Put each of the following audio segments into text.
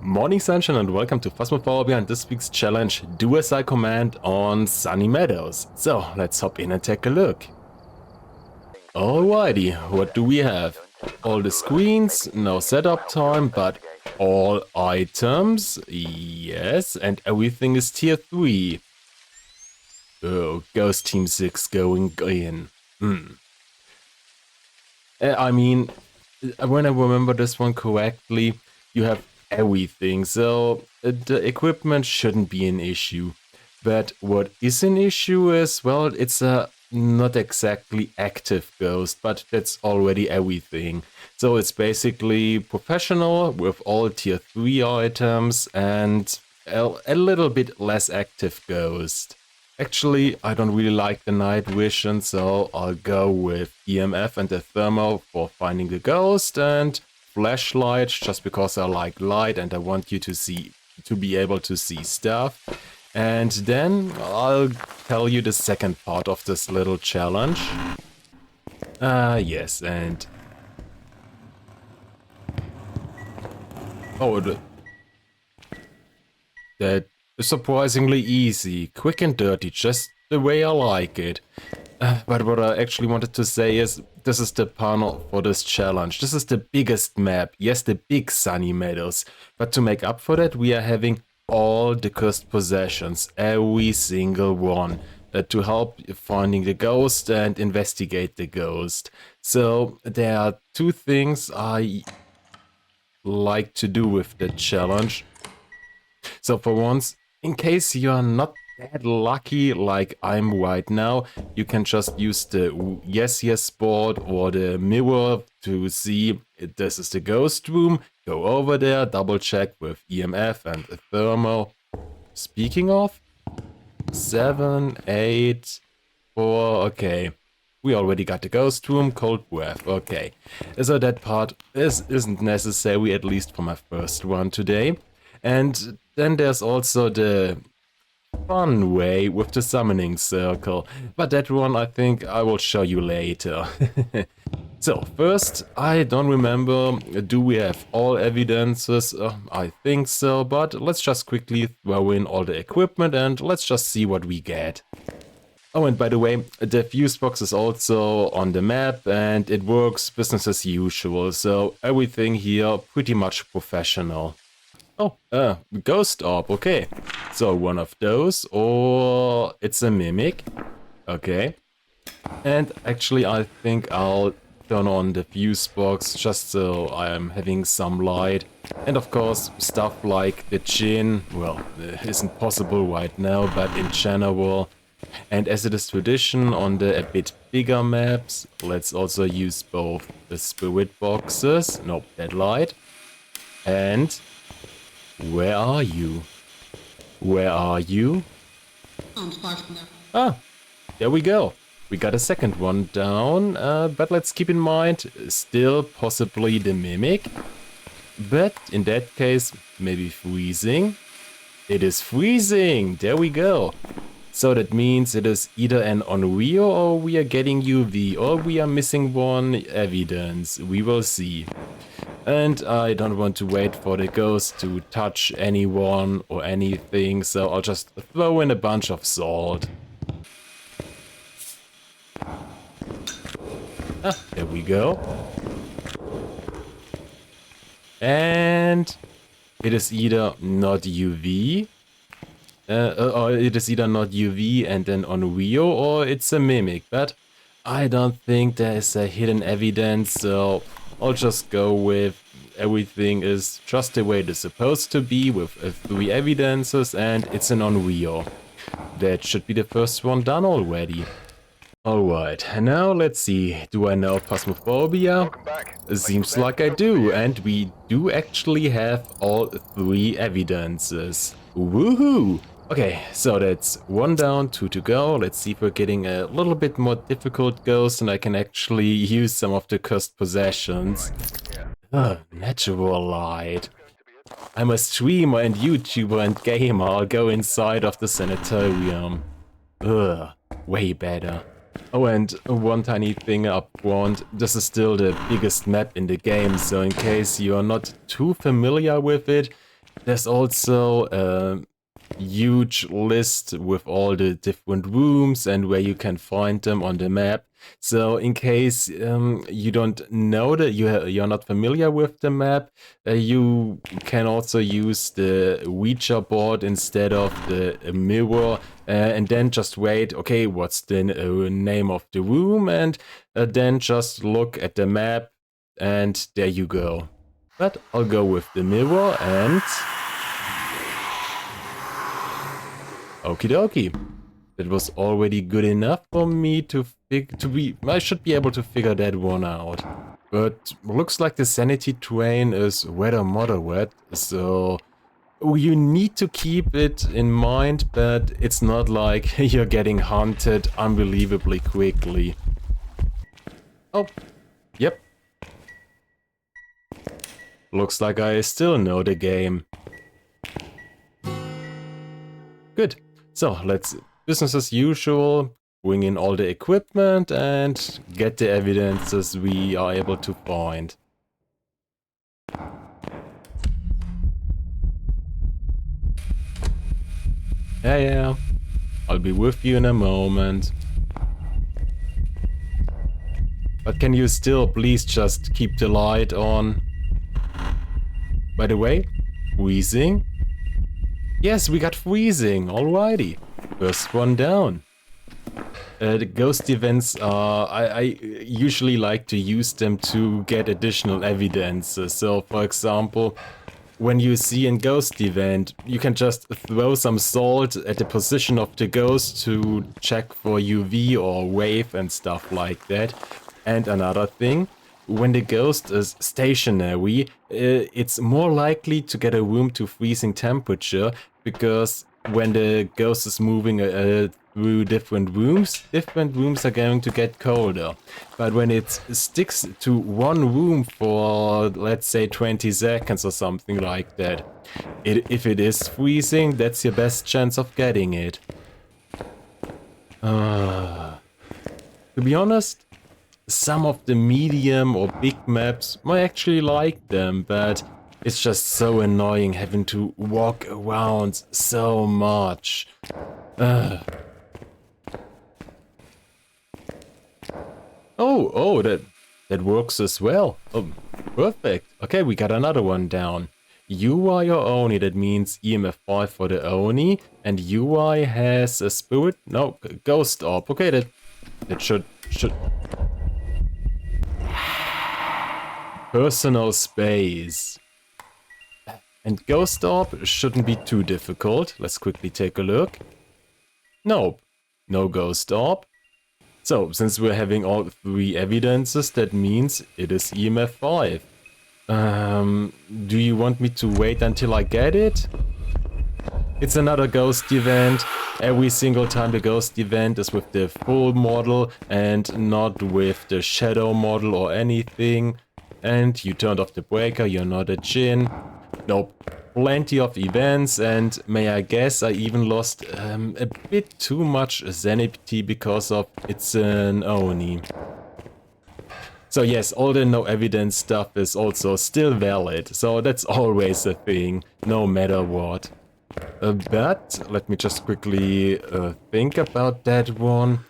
Morning sunshine and welcome to Phasmophobia and this week's challenge, do as I command on Sunny Meadows. So let's hop in and take a look. Alrighty, what do we have? All the screens, no setup time, but all items, yes, and everything is tier 3. Oh, Ghost Team 6 going in. I mean, when I remember this one correctly, you have everything, so the equipment shouldn't be an issue. But what is an issue is, well, it's a not exactly active ghost, but that's already everything. So it's basically professional with all tier 3 items and a little bit less active ghost. Actually, I don't really like the night vision, so I'll go with EMF and the thermal for finding the ghost, and flashlight just because I like light and I want you to be able to see stuff. And then I'll tell you the second part of this little challenge. Yes, and that is surprisingly easy, quick and dirty, just the way I like it. But what I actually wanted to say is, this is the panel for this challenge. This is the biggest map, yes, the big Sunny Meadows. But to make up for that, we are having all the cursed possessions, every single one, to help finding the ghost and investigate the ghost. So there are two things I like to do with the challenge. So for once, in case you are not that lucky like I'm right now, you can just use the yes board or the mirror to see this is the ghost room. Go over there, double check with EMF and the thermal. Speaking of, 7, 8, 4, okay. We already got the ghost room, cold breath, okay. So that part isn't necessary, at least for my first one today. And then there's also the fun way with the summoning circle, but that one I think I will show you later. So first, I don't remember, do we have all evidences? I think so, but let's just quickly throw in all the equipment and let's just see what we get. Oh, and by the way, the fuse box is also on the map and it works business as usual, so everything here pretty much professional. Oh, ghost orb, okay. So one of those, or it's a mimic. Okay. And actually I think I'll turn on the fuse box just so I am having some light. And of course, stuff like the gin, well, isn't possible right now, but in general. And as it is tradition on the a bit bigger maps, let's also use both the spirit boxes, nope, that light, and where are you? Where are you? Ah, there we go. We got a second one down, but let's keep in mind, still possibly the mimic. But in that case, maybe freezing. It is freezing! There we go. So that means it is either an Onryo or we are getting UV, or we are missing one evidence. We will see. And I don't want to wait for the ghost to touch anyone or anything, so I'll just throw in a bunch of salt. Ah, there we go. And it is either not UV, or it is either not UV and then Onryo, or it's a mimic, but I don't think there is a hidden evidence, so I'll just go with everything is just the way it is supposed to be, with 3 evidences, and it's an Onryo. That should be the first one done already. Alright, now let's see, do I know Phasmophobia? Seems like I do, and we do actually have all 3 evidences. Woohoo! Okay, so that's 1 down, 2 to go. Let's see if we're getting a little bit more difficult ghost and I can actually use some of the cursed possessions. Natural light. I'm a streamer and YouTuber and gamer. I'll go inside of the sanatorium. Way better. Oh, and one tiny thing up front, this is still the biggest map in the game, so in case you are not too familiar with it, There's also a huge list with all the different rooms and where you can find them on the map. So in case you don't know that you're not familiar with the map, you can also use the Ouija board instead of the mirror, and then just wait, okay, what's the name of the room, and then just look at the map, and there you go. But I'll go with the mirror and... Okie dokie. That was already good enough for me I should be able to figure that one out. But looks like the sanity train is rather moderate, so you need to keep it in mind, but it's not like you're getting hunted unbelievably quickly. Oh, yep. Looks like I still know the game. Good. So let's business as usual, bring in all the equipment and get the evidences we are able to find. Yeah, I'll be with you in a moment. But can you still please just keep the light on? By the way, freezing? Yes, we got freezing, alrighty. First one down. The ghost events are... I usually like to use them to get additional evidence. So, for example, when you see a ghost event, you can just throw some salt at the position of the ghost to check for UV or wave and stuff like that. And another thing, when the ghost is stationary, it's more likely to get a room to freezing temperature, because when the ghost is moving through different rooms are going to get colder. But when it sticks to one room for, let's say, 20 seconds or something like that, if it is freezing, that's your best chance of getting it. To be honest, some of the medium or big maps, I actually like them, but it's just so annoying having to walk around so much. Oh, that works as well. Oh, perfect. Okay, we got another one down. You are your Oni, that means EMF 5 for the Oni, and UI has a spirit, no, ghost orb. Okay, that should... Personal space. And ghost orb shouldn't be too difficult. Let's quickly take a look. Nope, no ghost orb. So, since we're having all three evidences, that means it is EMF 5. Do you want me to wait until I get it? It's another ghost event. Every single time the ghost event is with the full model and not with the shadow model or anything. And you turned off the breaker, you're not a djinn. Nope. Plenty of events, and may I guess I even lost a bit too much sanity because of it's an Oni. So yes, all the no evidence stuff is also still valid, so that's always a thing, no matter what. But let me just quickly think about that one.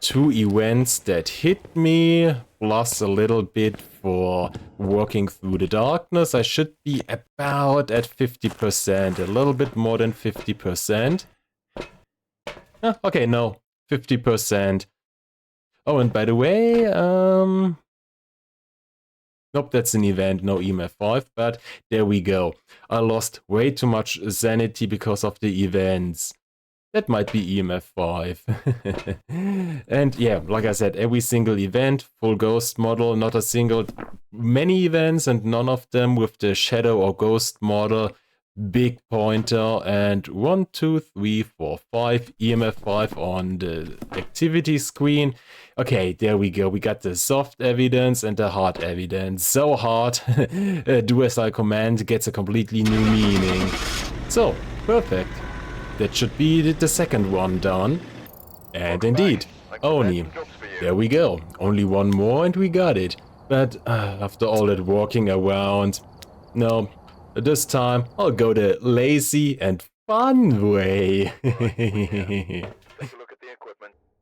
2 events that hit me, plus a little bit for walking through the darkness. I should be about at 50%, a little bit more than 50%. Okay, no, 50%. Oh, and by the way, nope, that's an event, no EMF 5, but there we go. I lost way too much sanity because of the events. That might be EMF 5. And yeah, like I said, every single event, full ghost model, not a single, many events and none of them with the shadow or ghost model, big pointer, and 1, 2, 3, 4, 5, EMF 5 on the activity screen. Okay, there we go. We got the soft evidence and the hard evidence. So hard, do as I command gets a completely new meaning. So, perfect. That should be the second one done. And indeed, Oni. There we go. Only one more and we got it. But after all that walking around, no, This time, I'll go the lazy and fun way.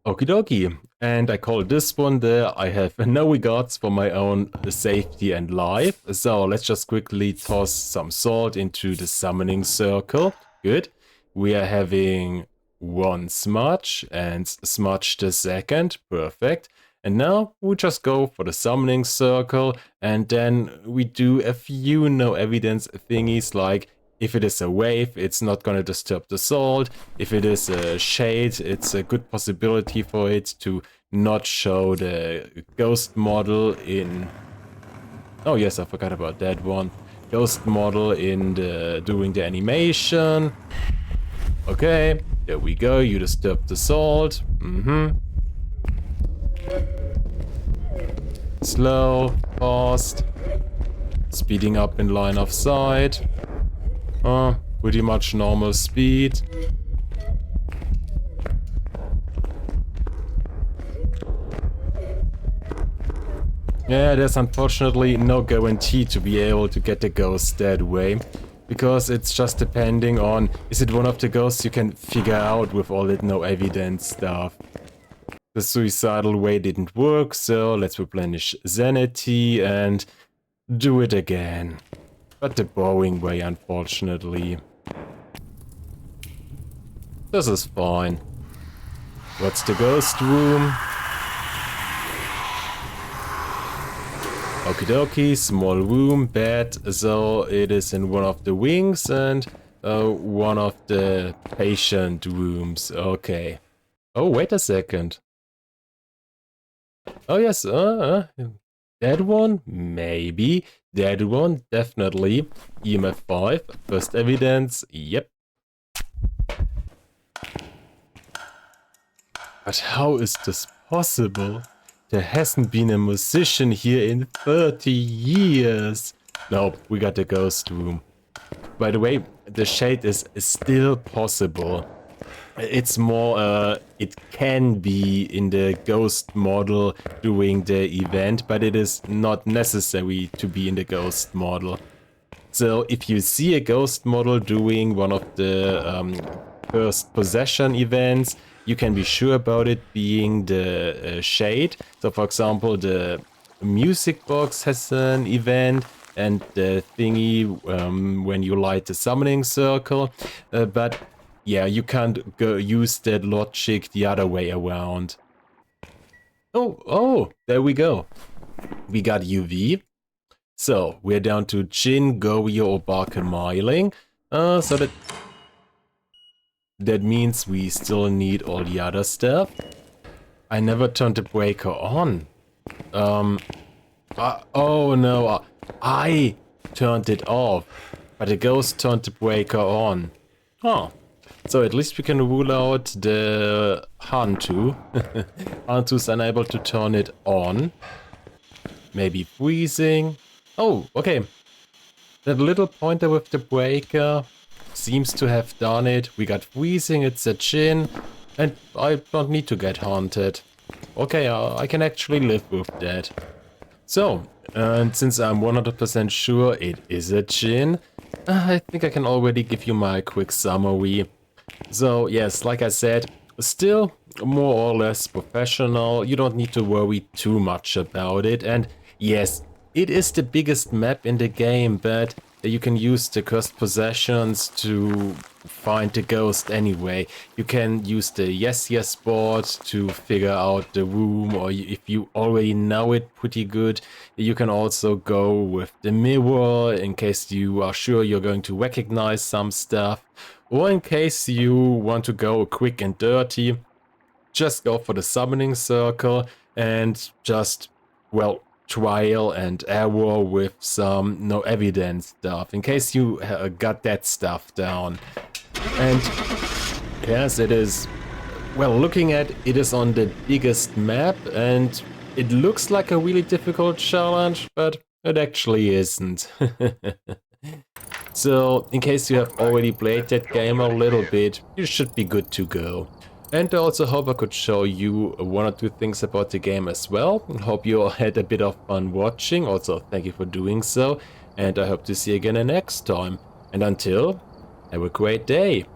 Okie dokie. And I call this one there. I have no regards for my own safety and life. So let's just quickly toss some salt into the summoning circle. Good. We are having one smudge and smudge the second. Perfect. And now we just go for the summoning circle, and then we do a few no evidence thingies, like if it is a wave, it's not gonna disturb the salt. If it is a shade, it's a good possibility for it to not show the ghost model in... Oh yes, I forgot about that one. Ghost model in the during the animation. Okay, there we go, you disturb the salt. Slow, fast, speeding up in line of sight. Pretty much normal speed. Yeah, there's unfortunately no guarantee to be able to get the ghost that way, because it's just depending on, is it one of the ghosts you can figure out with all that no evidence stuff. The suicidal way didn't work, so let's replenish sanity and do it again. But the boring way, unfortunately. This is fine. What's the ghost room? Okie dokie, small room, bed, so it is in one of the wings and one of the patient rooms. Okay. Oh, wait a second. Oh yes, that one, maybe. That one, definitely. EMF 5, first evidence, yep. But how is this possible? There hasn't been a musician here in 30 years. Nope, we got the ghost room. By the way, the shade is still possible. It's more, it can be in the ghost model during the event, but it is not necessary to be in the ghost model. So if you see a ghost model doing one of the first possession events, you can be sure about it being the shade. So for example, the music box has an event, and the thingy when you light the summoning circle, but yeah, you can't go use that logic the other way around. Oh, there we go. We got UV. So we're down to Jin, Gorio, or Barkamiling. So that means we still need all the other stuff. I never turned the breaker on. Oh no, I turned it off, but the ghost turned the breaker on. Huh. So at least we can rule out the Hantu. Hantu's unable to turn it on. Maybe freezing. Oh, okay. That little pointer with the breaker seems to have done it. We got freezing, it's a Jin, and I don't need to get haunted. Okay, I can actually live with that. So, and since I'm 100% sure it is a Jin, I think I can already give you my quick summary. So yes, like I said, still more or less professional. You don't need to worry too much about it. And yes, it is the biggest map in the game, but you can use the cursed possessions to find the ghost anyway. You can use the yes board to figure out the room, or if you already know it pretty good, you can also go with the mirror in case you are sure you're going to recognize some stuff, or in case you want to go quick and dirty, just go for the summoning circle and just, well, trial and error with some no evidence stuff, in case you got that stuff down. And yes, it is, well, looking at it is on the biggest map, and it looks like a really difficult challenge, but it actually isn't. So, in case you have already played that game a little bit, you should be good to go. And I also hope I could show you one or two things about the game as well. Hope you all had a bit of fun watching. Also, thank you for doing so. and I hope to see you again next time. And until, have a great day.